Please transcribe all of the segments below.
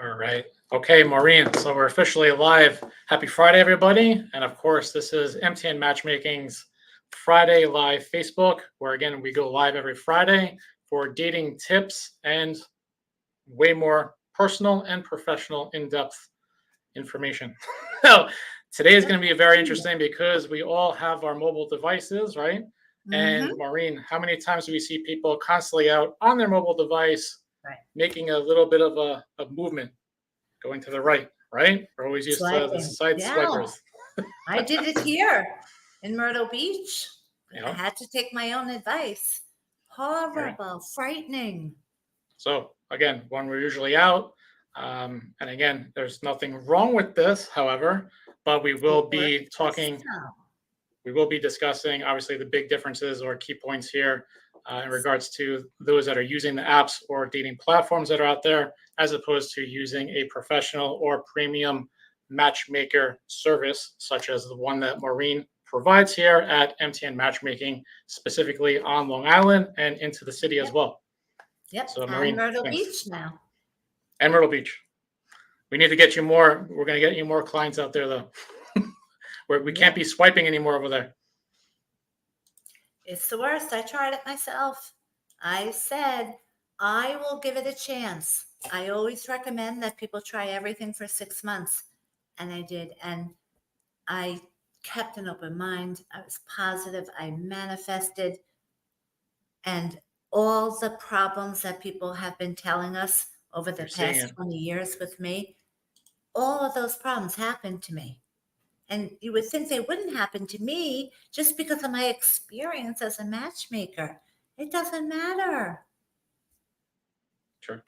All right. Okay, Maureen. So we're officially live. Happy Friday, everybody. And of course, this is MTN Matchmaking's Friday Live Facebook, where again, we go live every Friday for dating tips and way more personal and professional in-depth information. So today is going to be very interesting because we all have our mobile devices, right? And Maureen, how many times do we see people constantly out on their mobile device making a little bit of a movement, going to the right? We're always used to the side swipers. I did it here in Myrtle Beach. Yeah. I had to take my own advice. Horrible, frightening. So again, when we're usually out, and again, there's nothing wrong with this, however, but we will be talking, we will be discussing obviously the big differences or key points here in regards to those that are using the apps or dating platforms that are out there, as opposed to using a professional or premium matchmaker service, such as the one that Maureen provides here at MTN Matchmaking, specifically on Long Island and into the city as well. Yep. So Maureen, and Myrtle Beach now. And Myrtle Beach. We need to get you more. We're going to get you more clients out there, though. We can't be swiping anymore over there. It's the worst. I tried it myself. I said, I will give it a chance. I always recommend that people try everything for 6 months. And I did. And I kept an open mind. I was positive. I manifested. And all the problems that people have been telling us over the past 20 years with me, all of those problems happened to me. And you would think they wouldn't happen to me just because of my experience as a matchmaker. It doesn't matter. Sure.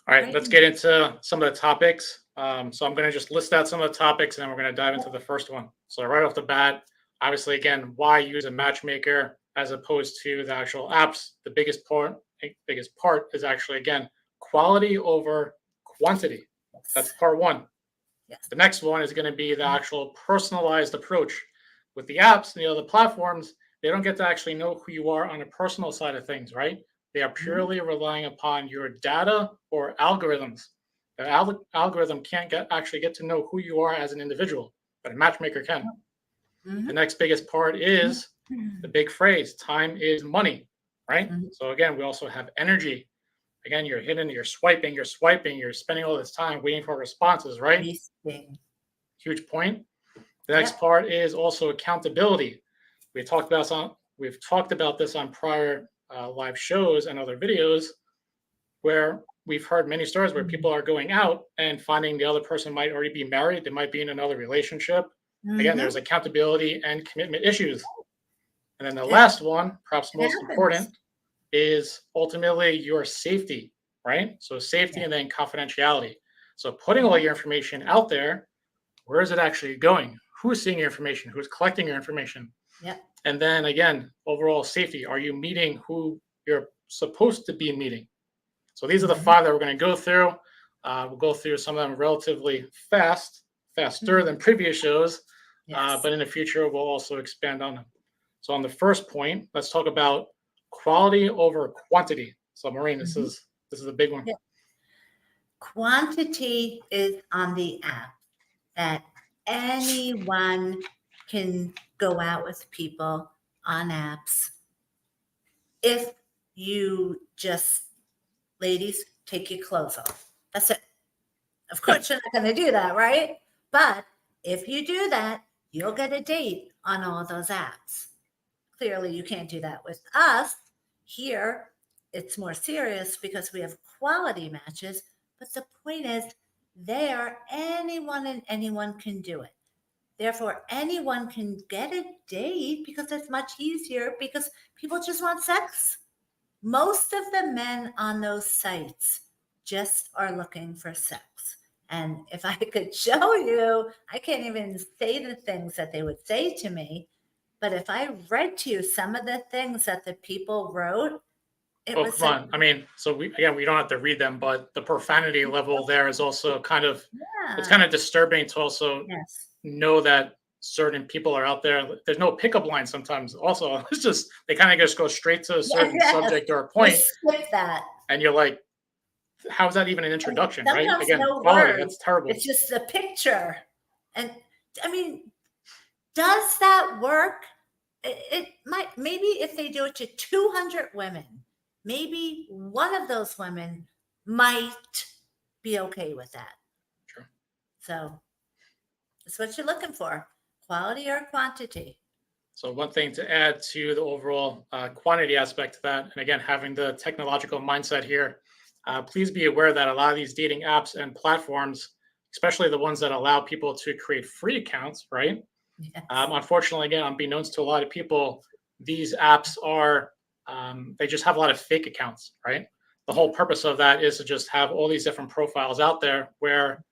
All right, let's get into some of the topics. So I'm going to just list out some of the topics, and then we're going to dive into the first one. So right off the bat, obviously, again, why use a matchmaker as opposed to the actual apps? The biggest part is actually, again, quality over quantity. That's part one. Yes. The next one is going to be the actual personalized approach. With the apps and the other platforms, they don't get to actually know who you are on a personal side of things, right? They are purely relying upon your data or algorithms. The algorithm can't actually get to know who you are as an individual, but a matchmaker can. The next biggest part is the big phrase, time is money, right? So again, we also have energy. Again, you're hitting, you're swiping, you're spending all this time waiting for responses, right? Huge point. The next part is also accountability. We've talked about this on prior live shows and other videos, where we've heard many stories where people are going out and finding the other person might already be married, they might be in another relationship. Again, there's accountability and commitment issues. And then the last one, perhaps most important, is ultimately your safety, right? So safety and then confidentiality. So putting all your information out there, where is it actually going? Who's seeing your information? Who's collecting your information? And then again, overall safety. Are you meeting who you're supposed to be meeting? So these are the 5 that we're going to go through. We'll go through some of them relatively faster than previous shows, but in the future, we'll also expand on them. So on the first point, let's talk about quality over quantity. So Maureen, this is a big one. Quantity is on the app, that anyone can go out with people on apps. If you just, ladies, take your clothes off. That's it. Of course, you're not going to do that, right? But if you do that, you'll get a date on all those apps. Clearly, you can't do that with us. Here, it's more serious because we have quality matches. But the point is, there, anyone and anyone can do it. Therefore, anyone can get a date because it's much easier because people just want sex. Most of the men on those sites just are looking for sex. And if I could show you, I can't even say the things that they would say to me. But if I read to you some of the things that the people wrote, it was come on. I mean, so we don't have to read them, but the profanity level there is also kind of, it's kind of disturbing to also know that certain people are out there. There's no pickup line sometimes. Also, it's just, they kind of just go straight to a certain subject or a point. Skip that. And you're like, how is that even an introduction, right? Sometimes Again, no quality, words. that's terrible. It's just a picture. And I mean, does that work? It might, maybe if they do it to 200 women, maybe one of those women might be okay with that. Sure. So it's what you're looking for, quality or quantity. So one thing to add to the overall quantity aspect to that, and again, having the technological mindset here, please be aware that a lot of these dating apps and platforms, especially the ones that allow people to create free accounts, right? Yes. Unfortunately, again, unbeknownst to a lot of people, these apps are, they just have a lot of fake accounts, right? The whole purpose of that is to just have all these different profiles out there where,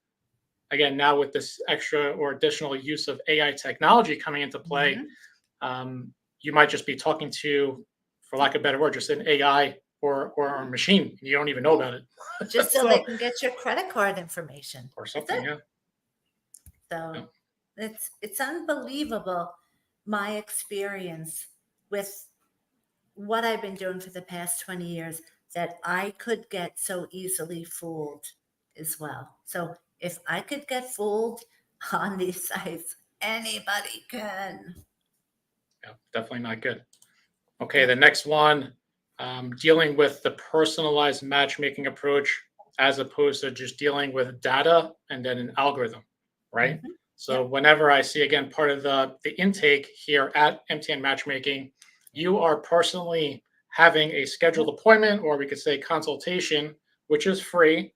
again, now with this extra or additional use of AI technology coming into play, you might just be talking to, for lack of a better word, just an AI or a machine, and you don't even know about it. Just so they can get your credit card information. Or something, yeah. So it's unbelievable, my experience with what I've been doing for the past 20 years, that I could get so easily fooled as well. So if I could get fooled on these sites, anybody can. Yeah, definitely not good. Okay, the next one, dealing with the personalized matchmaking approach as opposed to just dealing with data and then an algorithm, right? Mhm. So whenever I see, again, part of the intake here at MTN Matchmaking, you are personally having a scheduled appointment, or we could say consultation, which is free.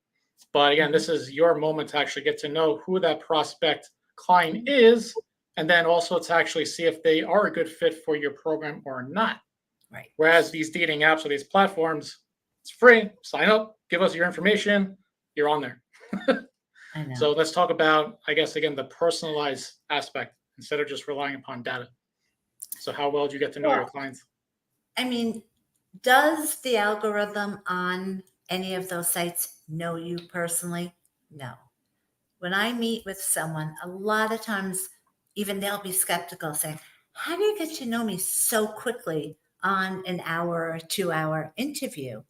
But again, this is your moment to actually get to know who that prospect client is, and then also to actually see if they are a good fit for your program or not. Right. Whereas these dating apps or these platforms, it's free. Sign up, give us your information, you're on there. I know. So let's talk about, I guess, again, the personalized aspect instead of just relying upon data. So how well do you get to know your clients? I mean, does the algorithm on any of those sites know you personally? No. When I meet with someone, a lot of times, even they'll be skeptical, saying, how do you get to know me so quickly on an hour or 2 hour interview?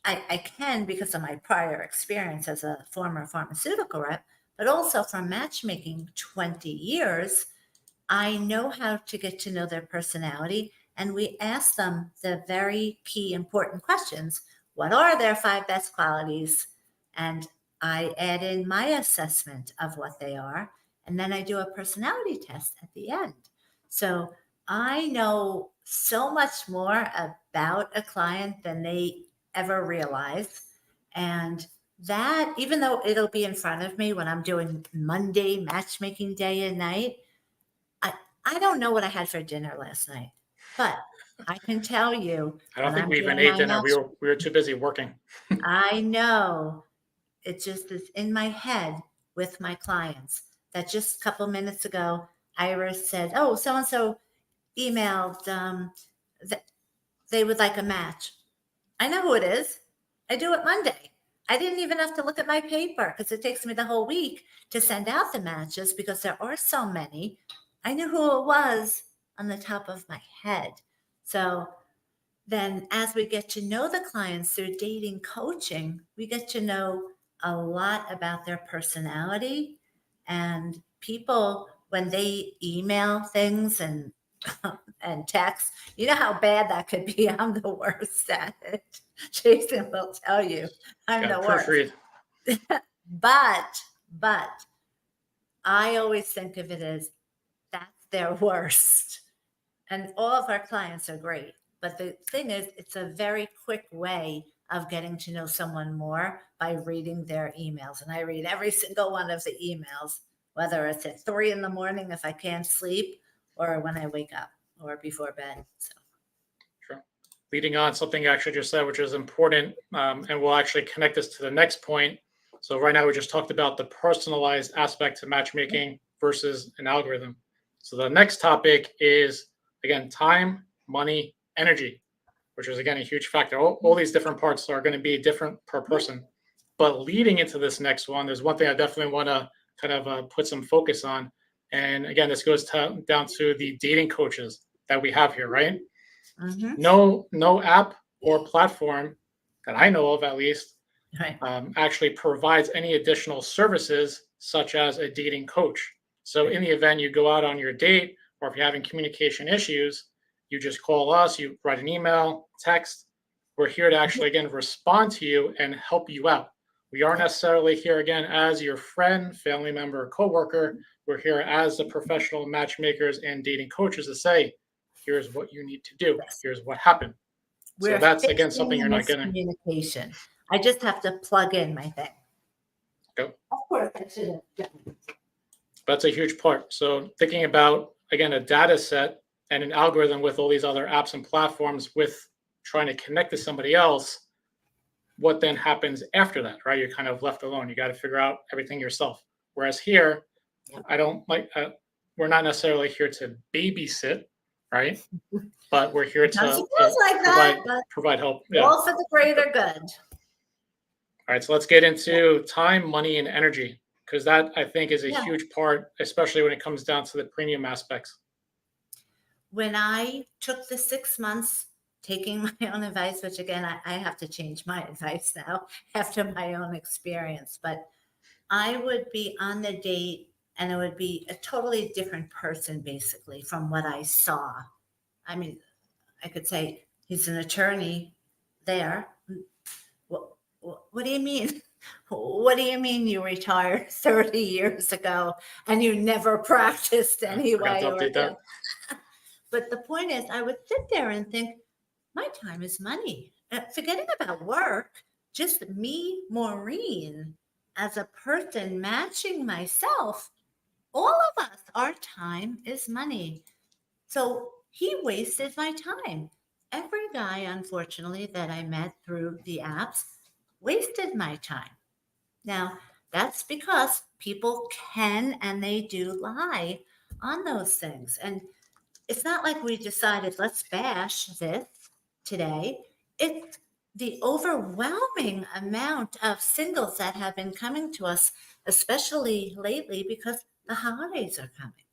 I can because of my prior experience as a former pharmaceutical rep, but also from matchmaking 20 years. I know how to get to know their personality, and we ask them the very key important questions. What are their 5 best qualities? And I add in my assessment of what they are, and then I do a personality test at the end. So I know so much more about a client than they ever realize. And that, even though it'll be in front of me when I'm doing Monday matchmaking day and night, I don't know what I had for dinner last night, but I can tell you I don't when think I'm we even doing ate my dinner. match, We were too busy working. I know it just is in my head with my clients that just a couple minutes ago, Iris said, oh, so-and-so emailed that they would like a match. I know who it is. I do it Monday. I didn't even have to look at my paper because it takes me the whole week to send out the matches because there are so many. I knew who it was on the top of my head. So then as we get to know the clients through dating coaching, we get to know a lot about their personality. And people, when they email things and and text, you know how bad that could be. I'm the worst at it. Jason will tell you I'm the worst. Proofread. But I always think of it as that's their worst. And all of our clients are great. But the thing is, it's a very quick way of getting to know someone more by reading their emails. And I read every single one of the emails, whether it's at 3 a.m. if I can't sleep, or when I wake up, or before bed. So. Sure. Leading on, something you actually just said, which is important, and we'll actually connect this to the next point. So right now we just talked about the personalized aspect to matchmaking versus an algorithm. So the next topic is, again, time, money, energy, which is, again, a huge factor. All these different parts are going to be different per person. But leading into this next one, there's one thing I definitely want to kind of put some focus on. And again, this goes down to the dating coaches that we have here, right? No app or platform that I know of, at least, Right. actually provides any additional services, such as a dating coach. So in the event you go out on your date, or if you're having communication issues, you just call us, you write an email, text. We're here to actually, again, respond to you and help you out. We aren't necessarily here, again, as your friend, family member, coworker. We're here as the professional matchmakers and dating coaches to say, here's what you need to do. Yes. Here's what happened. So We're that's, again, fixing something the you're not getting. miscommunication. I just have to plug in my thing. Go. Of course, I should have done. That's a huge part. So thinking about, again, a data set and an algorithm with all these other apps and platforms with trying to connect to somebody else, what then happens after that, right? You're kind of left alone. You got to figure out everything yourself. Whereas here, I don't like, we're not necessarily here to babysit, right? But we're here to like that, but provide help. Yeah. all for the greater good. All right, so let's get into time, money, and energy, because that I think is a huge part, especially when it comes down to the premium aspects. When I took the 6 months taking my own advice, which again, I have to change my advice now after my own experience, but I would be on the date and it would be a totally different person, basically, from what I saw. I mean, I could say he's an attorney there. What do you mean? What do you mean you retired 30 years ago and you never practiced anyway? But the point is, I would sit there and think, my time is money. Forgetting about work, just me, Maureen, as a person matching myself, all of us, our time is money. So he wasted my time. Every guy, unfortunately, that I met through the apps wasted my time. Now, that's because people can and they do lie on those things. And it's not like we decided, let's bash this today. It's the overwhelming amount of singles that have been coming to us, especially lately, because the holidays are coming.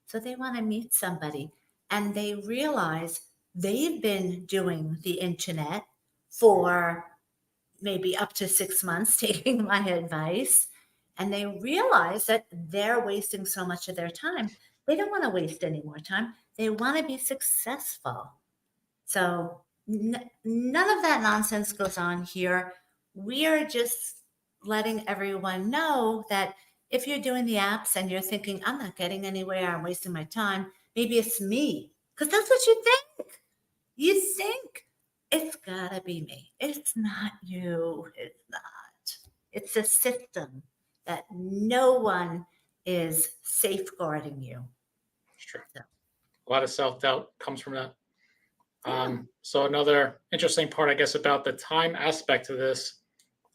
So they want to meet somebody and they realize they've been doing the internet for maybe up to 6 months, taking my advice, and they realize that they're wasting so much of their time. They don't want to waste any more time. They want to be successful. So none of that nonsense goes on here. We are just letting everyone know that if you're doing the apps and you're thinking, I'm not getting anywhere, I'm wasting my time, maybe it's me. Because that's what you think. You think it's gotta be me. It's not you. It's not. It's a system that no one is safeguarding you. Sure. So. A lot of self-doubt comes from that. So another interesting part, I guess, about the time aspect of this,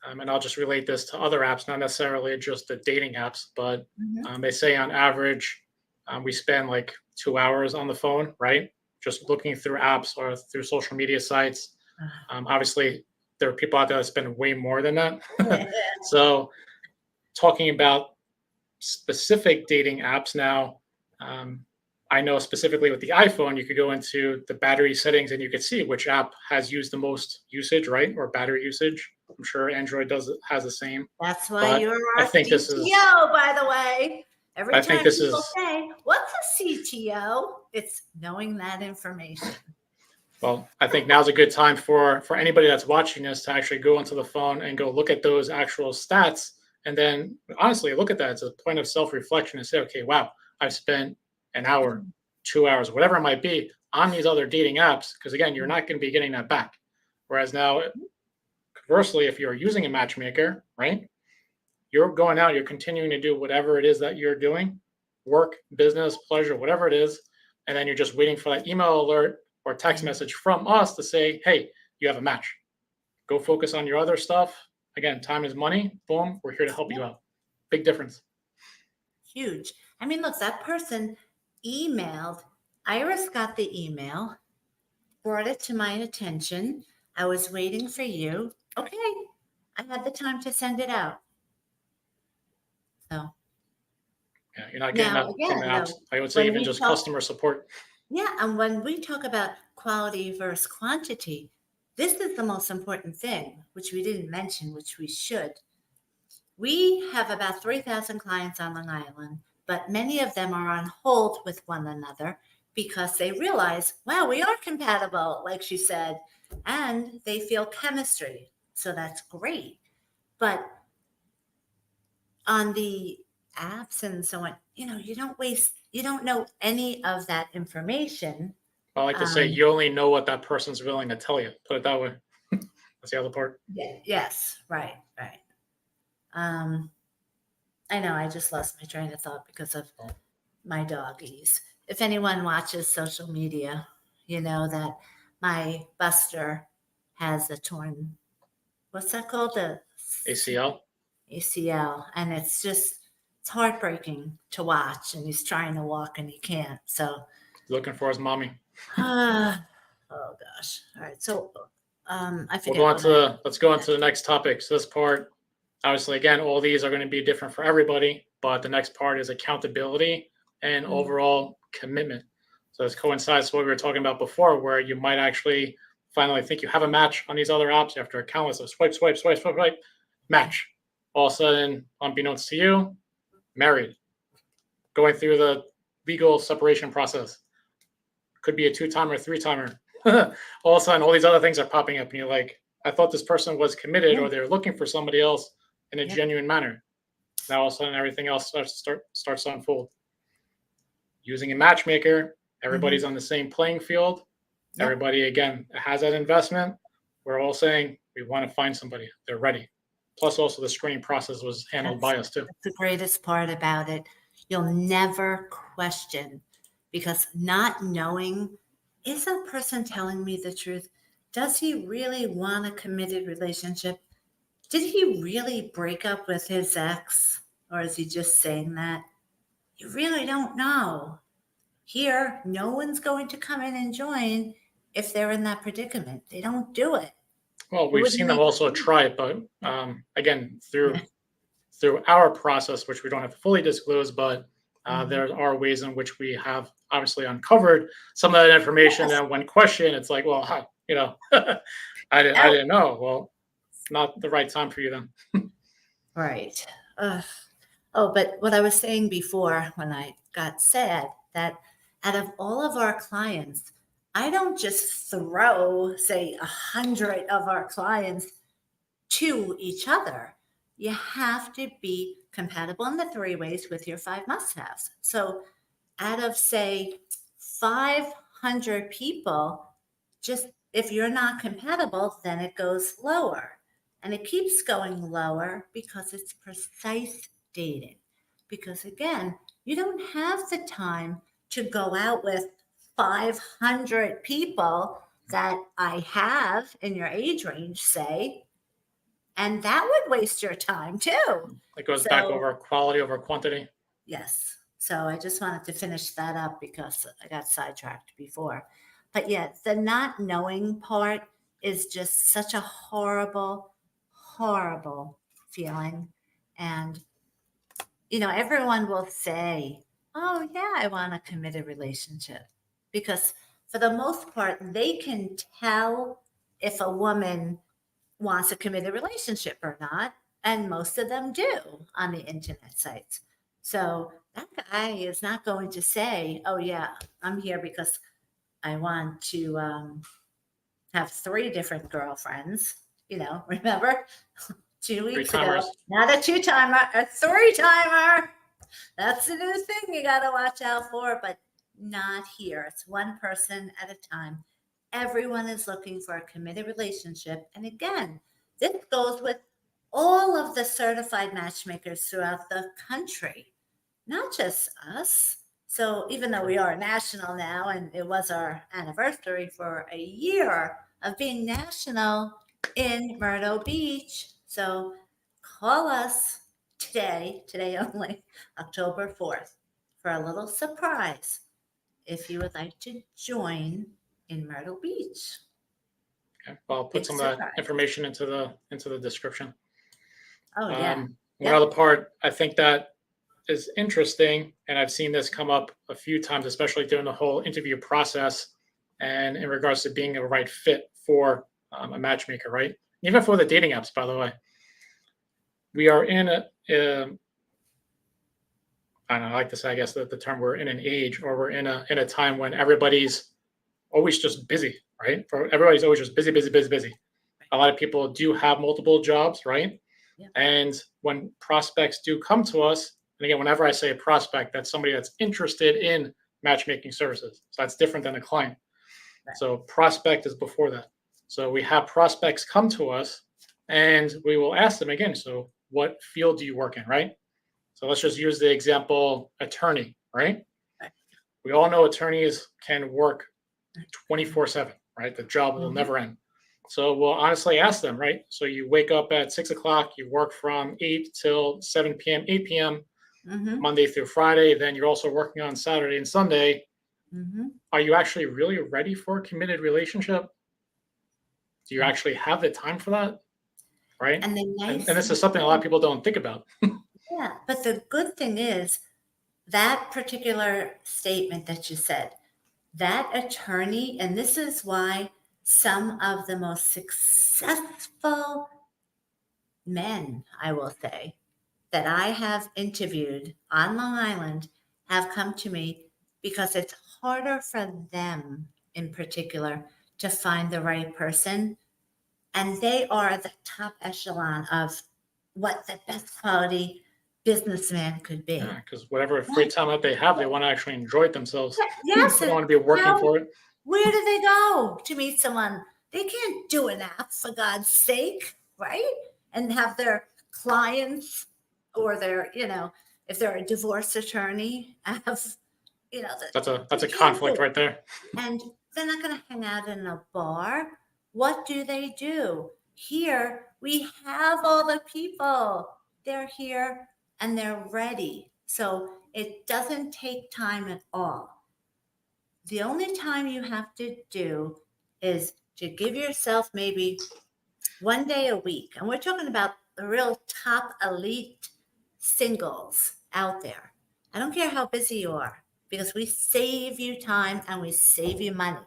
and I'll just relate this to other apps, not necessarily just the dating apps, but they say on average, we spend like 2 hours on the phone, right? Just looking through apps or through social media sites. Obviously, there are people out there that spend way more than that. So talking about specific dating apps now, I know specifically with the iPhone, you could go into the battery settings and you could see which app has used the most usage, right? Or battery usage. I'm sure Android has the same. That's why you're our CTO, by the way. Every time people say, what's a CTO? It's knowing that information. Well, I think now's a good time for anybody that's watching this to actually go onto the phone and go look at those actual stats. And then honestly, look at that. It's a point of self-reflection and say, okay, wow, I've spent an hour, 2 hours, whatever it might be on these other dating apps. Because again, you're not going to be getting that back. Whereas now, conversely, if you're using a matchmaker, right, you're going out, you're continuing to do whatever it is that you're doing, work, business, pleasure, whatever it is. And then you're just waiting for that email alert or text message from us to say, hey, you have a match. Go focus on your other stuff. Again, time is money. Boom, we're here to help you out. Big difference. Huge. I mean, look, that person emailed. Iris got the email, brought it to my attention. I was waiting for you. Okay, I had the time to send it out. So. Yeah, you're not getting that from the apps. I would say even just customer support. Yeah, and when we talk about quality versus quantity, this is the most important thing, which we didn't mention, which we should. We have about 3,000 clients on Long Island, but many of them are on hold with one another because they realize, wow, we are compatible, like she said, and they feel chemistry. So that's great. But on the apps and so on, you don't know any of that information. I like to say you only know what that person's willing to tell you. Put it that way. That's the other part. Yeah. Yes. Right. I know I just lost my train of thought because of my doggies. If anyone watches social media, you know that my Buster has a torn, what's that called? The ACL. ACL. And it's heartbreaking to watch. And he's trying to walk and he can't. So looking for his mommy. Oh gosh. All right. So I forget. Let's go on to the next topic. So this part, obviously, again, all these are going to be different for everybody, but the next part is accountability and overall commitment. So this coincides with what we were talking about before, where you might actually finally think you have a match on these other apps after a countless of swipe, match. All of a sudden, unbeknownst to you, married, going through the legal separation process. Could be a 2-timer, 3-timer. All of a sudden, all these other things are popping up, and you're like, I thought this person was committed, or they're looking for somebody else in a genuine manner. Now, all of a sudden, everything else starts to unfold. Using a matchmaker, everybody's on the same playing field. Yep. Everybody, again, has that investment. We're all saying we want to find somebody. They're ready. Plus, also, the screening process was handled by us, too. That's the greatest part about it. You'll never question, because not knowing, is that person telling me the truth? Does he really want a committed relationship? Did he really break up with his ex? Or is he just saying that? You really don't know. Here, no one's going to come in and join if they're in that predicament. They don't do it. Well, we've seen them also try it, but again, through our process, which we don't have to fully disclose, but there are ways in which we have obviously uncovered some of that information. And when questioned, it's like, well, I didn't know. Well, it's not the right time for you then. Right. But what I was saying before when I got sad, that out of all of our clients, I don't just throw, say, 100 of our clients to each other. You have to be compatible in the 3 ways with your 5 must-haves. So out of, say, 500 people, just if you're not compatible, then it goes lower. And it keeps going lower because it's precise dating. Because again, you don't have the time to go out with 500 people that I have in your age range, say, and that would waste your time too. It goes back over quality over quantity. Yes. So I just wanted to finish that up because I got sidetracked before. But yeah, the not knowing part is just such a horrible, horrible feeling. And, everyone will say, oh, yeah, I want a committed relationship. Because for the most part, they can tell if a woman wants a committed relationship or not. And most of them do on the internet sites. So that guy is not going to say, oh, yeah, I'm here because I want to have 3 different girlfriends. Remember 2 weeks ago, not a 2-timer, a 3-timer. That's the new thing you got to watch out for, but not here. It's one person at a time. Everyone is looking for a committed relationship. And again, this goes with all of the certified matchmakers throughout the country, not just us. So even though we are national now, and it was our anniversary for a year of being national in Myrtle Beach. So call us today only, October 4th, for a little surprise if you would like to join in Myrtle Beach. Okay. Well, I'll put some of that information into the description. Oh, yeah. One other part I think that is interesting, and I've seen this come up a few times, especially during the whole interview process, and in regards to being a right fit for a matchmaker, right? Even for the dating apps, by the way, we are in I don't know, I like to say, I guess the term, we're in an age, or we're in a time when everybody's always just busy, right? For everybody's always just busy, busy, busy, busy. A lot of people do have multiple jobs, right? Yeah. And when prospects do come to us, and again, whenever I say a prospect, that's somebody that's interested in matchmaking services. So that's different than a client. Right. So prospect is before that. So we have prospects come to us, and we will ask them again, so what field do you work in, right? So let's just use the example attorney, right? Right. We all know attorneys can work 24/7, right? The job will Mhm. never end. So we'll honestly ask them, right? So you wake up at 6 o'clock, you work from 8 till 7 p.m., 8 p.m., Mhm. Monday through Friday. Then you're also working on Saturday and Sunday. Mhm. Are you actually really ready for a committed relationship? Do you Right. actually have the time for that? Right? And the And nice this is something a lot of people don't think about. yeah, but the good thing is that particular statement that you said, that attorney, and this is why some of the most successful men, I will say, that I have interviewed on Long Island have come to me because it's harder for them in particular to find the right person. And they are the top echelon of what the best quality businessman could Yeah, be. because whatever free time that they have, they want to actually enjoy it themselves. They Yes, don't and want to be working how for it. where do they go to meet someone? They can't do an app for God's sake, right? And have their clients or their, if they're a divorce attorney, have, That's they a can't do conflict it. right there. And they're not going to hang out in a bar. What do? Here, we have all the people. They're here and they're ready. So it doesn't take time at all. The only time you have to do is to give yourself maybe one day a week. And we're talking about the real top elite singles out there. I don't care how busy you are because we save you time and we save you money.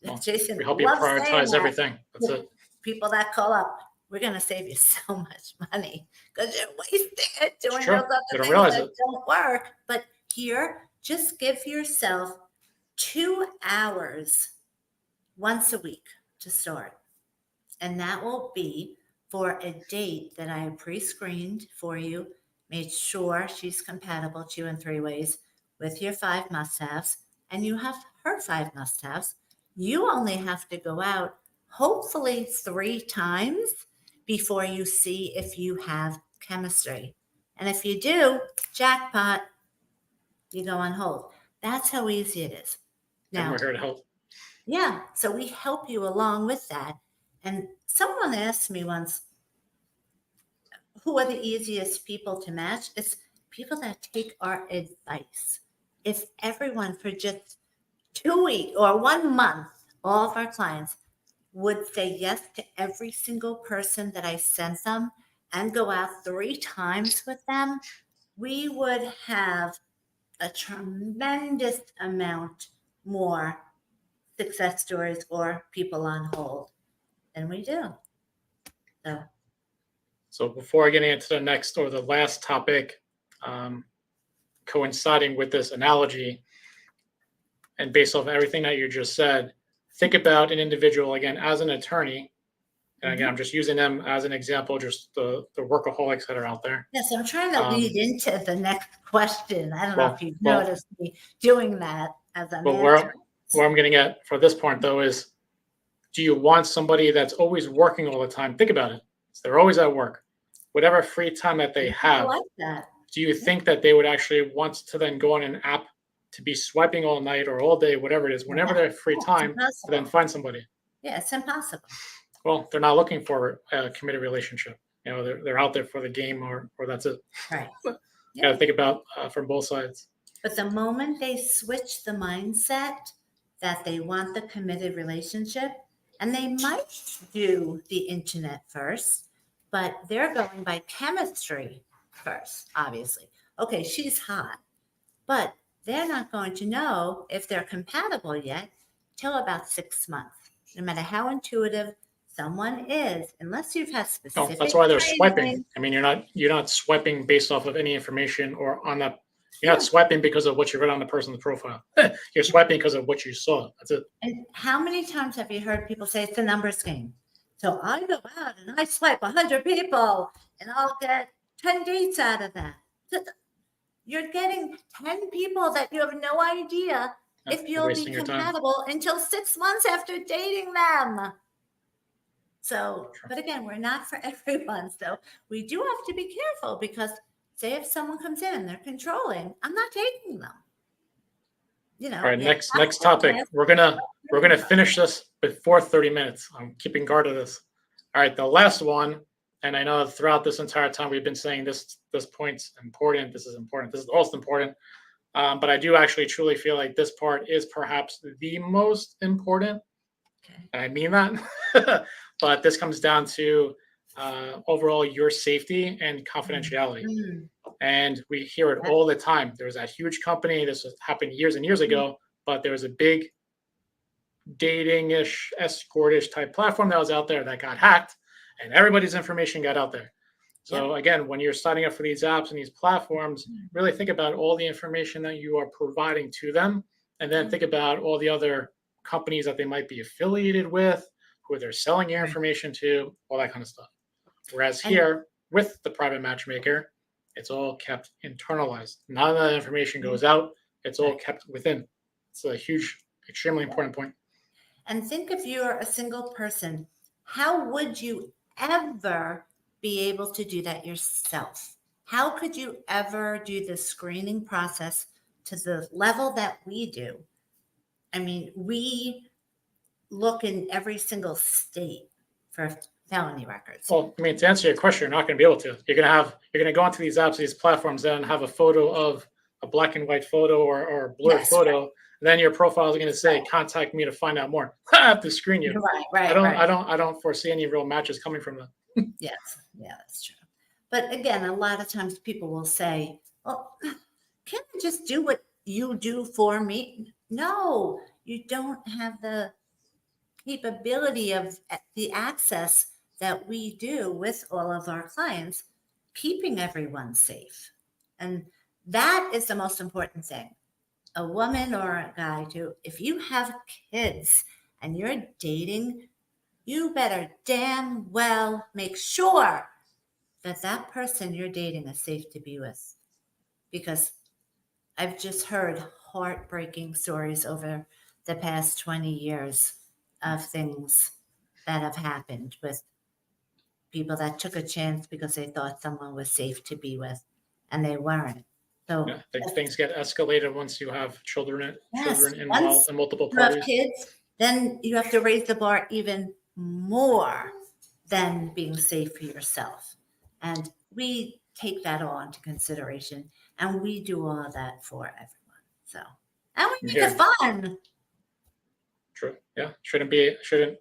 Well, Jason we help you loves saying prioritize that. everything. That's it. People that call up, we're going to save you so much money because you're wasting it It's doing true. those They other don't things realize that it. don't work. But here, just give yourself 2 hours once a week to start. And that will be for a date that I have pre-screened for you, made sure she's compatible to you in 3 ways with your 5 must-haves, and you have her 5 must-haves. You only have to go out hopefully 3 times before you see if you have chemistry. And if you do, jackpot, you go on hold. That's how easy it is. And Now, we're here to help. yeah, so we help you along with that. And someone asked me once, who are the easiest people to match? It's people that take our advice. If everyone for just 2 weeks or 1 month, all of our clients would say yes to every single person that I sent them and go out 3 times with them, we would have a tremendous amount more success stories or people on hold than we do. So, So before getting into the next or the last topic, um, coinciding with this analogy and based off everything that you just said, think about an individual again as an attorney. And again, I'm just using them as an example, just the workaholics that are out there. yes, I'm trying to lead into the next question. I don't know if Well, you've well, noticed me doing that as I'm but answering. where I'm getting at for this point though is, do you want somebody that's always working all the time? Think about it. So they're always at work. Whatever free time that they Some people have, like that. do you Yeah. think that they would actually want to then go on an app to be swiping all night or all day, whatever it is, whenever Yeah. they have free It's time, to then impossible. find somebody? Yeah, it's impossible. Well, they're not looking for a committed relationship. You know, they're out there for the game, or that's it. Right. Got Yeah. to think about from both sides. But the moment they switch the mindset that they want the committed relationship, and they might do the internet first, but they're going by chemistry first, obviously. Okay, she's hot, but they're not going to know if they're compatible yet till about 6 months. No matter how intuitive someone is, unless you've had No, specific that's why they're training. swiping. I mean, you're not swiping based off of any information or on that. You're not Yeah. swiping because of what you read on the person's profile. You're swiping because of what you saw. That's it. And how many times have you heard people say it's a numbers game? So I go out and I swipe 100 people and I'll get 10 dates out of that. So you're getting 10 people that you have no idea Yeah, if you're you'll be wasting your time. compatible until 6 months after dating them. So, Sure. but again, we're not for everyone. So we do have to be careful because say if someone comes in and they're controlling, I'm not taking them. You know, All right, you next have to topic. ask We're gonna everybody. finish this before 30 minutes. I'm keeping guard of this. All right, the last one, and I know throughout this entire time we've been saying this point's important. This is important. This is the most important. But I do actually truly feel like this part is perhaps the most important. Okay. And I mean that. But this comes down to overall your safety and confidentiality. Mm. And we hear it all the time. There was that huge company. This happened years and years ago, but there was a big dating-ish, escort-ish type platform that was out there that got hacked, and everybody's information got out there. So again, when you're signing up for these apps and these platforms, really think about all the information that you are providing to them, and then think about all the other companies that they might be affiliated with, who they're selling your information to, all that kind of stuff. Whereas here, with the private matchmaker, it's all kept internalized. None of that information goes out. It's all kept within. It's a huge, extremely important point. And think if you're a single person, how would you ever be able to do that yourself? How could you ever do the screening process to the level that we do? I mean, we look in every single state for felony records. Well, I mean, to answer your question, you're not going to be able to. You're going to go onto these apps, these platforms, and have a photo of a black and white photo or a blurred photo. Right. Then your profile is going to say, "Contact me to find out more." I have to screen you. Right. I don't foresee any real matches coming from that. Yes, yeah, that's true. But again, a lot of times people will say, "Well, can't I just do what you do for me?" No, you don't have the capability of the access that we do with all of our clients, keeping everyone safe. And that is the most important thing. A woman or a guy too, if you have kids and you're dating, you better damn well make sure that that person you're dating is safe to be with. Because I've just heard heartbreaking stories over the past 20 years of things that have happened with people that took a chance because they thought someone was safe to be with and they weren't. So things get escalated once you have children involved once in multiple you have parties. kids, then you have to raise the bar even more than being safe for yourself. And we take that all into consideration and we do all of that for everyone. So, and we make it fun. True. Yeah.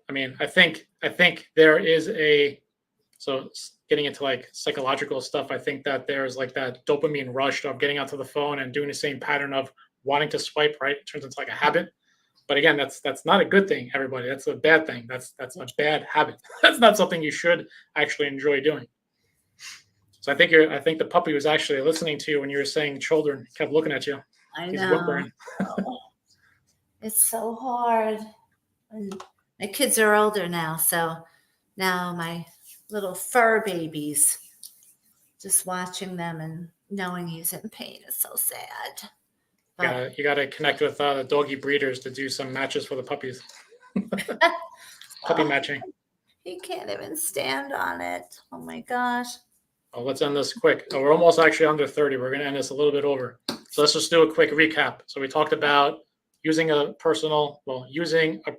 I mean, I think there is so getting into like psychological stuff, I think that there's like that dopamine rush of getting onto the phone and doing the same pattern of wanting to swipe, right? It turns into like a habit. But again, that's not a good thing, everybody. That's a bad thing. That's a bad habit. That's not something you should actually enjoy doing. So I think the puppy was actually listening to you when you were saying children, kept looking at you. I He's know. whimpering. It's so hard. And my kids are older now, so now my little fur babies, just watching them and knowing he's in pain is so sad. But you gotta connect with the doggy breeders to do some matches for the puppies. Puppy matching. He can't even stand on it. Oh my gosh. Oh, let's end this quick. We're almost actually under 30. We're going to end this a little bit over. So let's just do a quick recap. So we talked about using a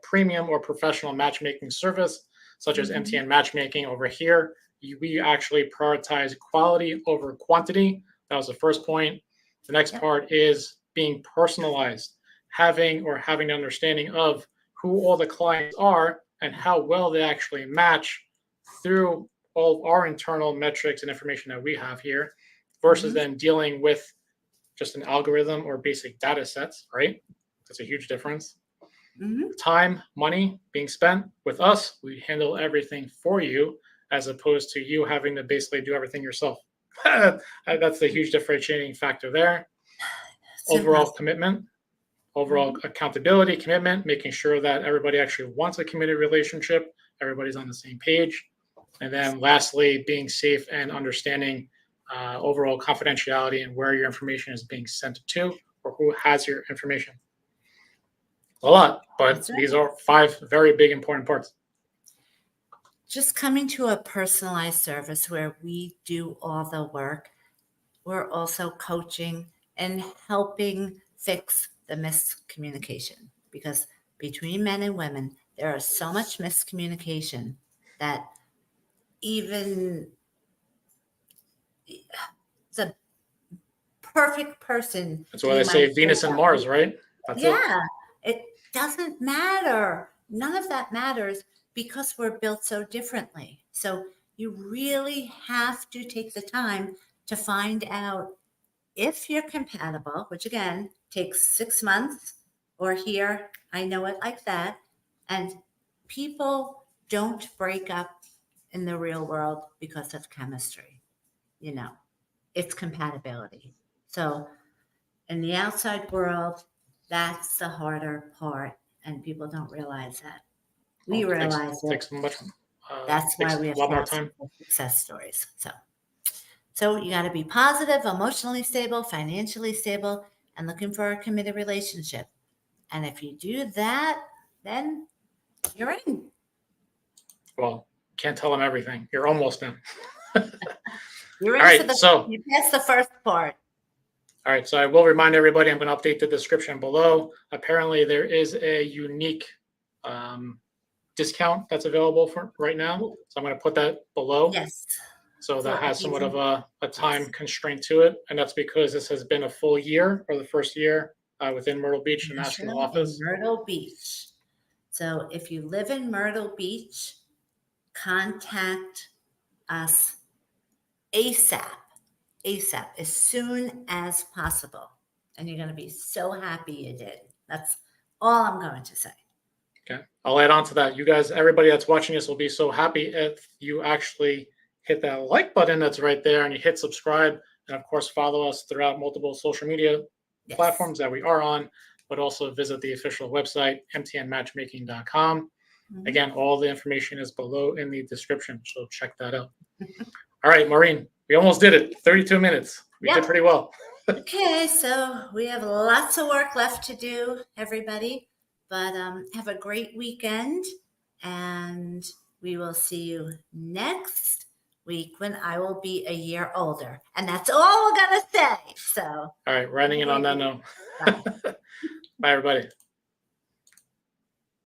premium or professional matchmaking service, such as MTN Matchmaking. Over here, we actually prioritize quality over quantity. That was the first point. The next part is being personalized, having an understanding of who all the clients are and how well they actually match through all of our internal metrics and information that we have here versus then dealing with just an algorithm or basic data sets, right? That's a huge difference. time, money being spent. With us, we handle everything for you, as opposed to you having to basically do everything yourself. That's the huge differentiating factor there. It's Overall impossible. commitment, overall accountability, commitment, making sure that everybody actually wants a committed relationship, everybody's on the same page. And then lastly, being safe and understanding overall confidentiality and where your information is being sent to or who has your information. A lot, but That's right. these are 5 very big important parts. Just coming to a personalized service where we do all the work, we're also coaching and helping fix the miscommunication, because between men and women, there is so much miscommunication that even the perfect person. That's why you they say might Venus and break up Mars, with. right? That's it. Yeah, it doesn't matter. None of that matters because we're built so differently. So you really have to take the time to find out if you're compatible, which again takes 6 months, or here, I know it like that. And people don't break up in the real world because of chemistry. It's compatibility. So in the outside world, that's the harder part, and people don't realize that. We realize it. Takes much. That's why Takes we a have lot more thousands time. of success stories. So you got to be positive, emotionally stable, financially stable, and looking for a committed relationship. And if you do that, then you're in. Well, can't tell them everything. You're almost in. You're in. All right, so you passed the first part. all right, so I will remind everybody, I'm going to update the description below. Apparently, there is a unique discount that's available for right now. So I'm going to put that below. Yes. So that has somewhat of a time constraint to it. And that's because this has been a full year, or the first year within Myrtle Beach, the national office. In Myrtle Beach. So if you live in Myrtle Beach, contact us ASAP, as soon as possible. And you're going to be so happy you did. That's all I'm going to say. Okay. I'll add on to that. You guys, everybody that's watching this will be so happy if you actually hit that like button that's right there and you hit subscribe. And of course, follow us throughout multiple social media platforms that we are on, but also visit the official website, mtnmatchmaking.com. Again, all the information is below in the description, so check that out. All right, Maureen, we almost did it. 32 minutes. We did pretty well. Okay, so we have lots of work left to do, everybody. But have a great weekend, and we will see you next week when I will be a year older. And that's all we're going to say. So, all right, writing it on that note. Bye, everybody.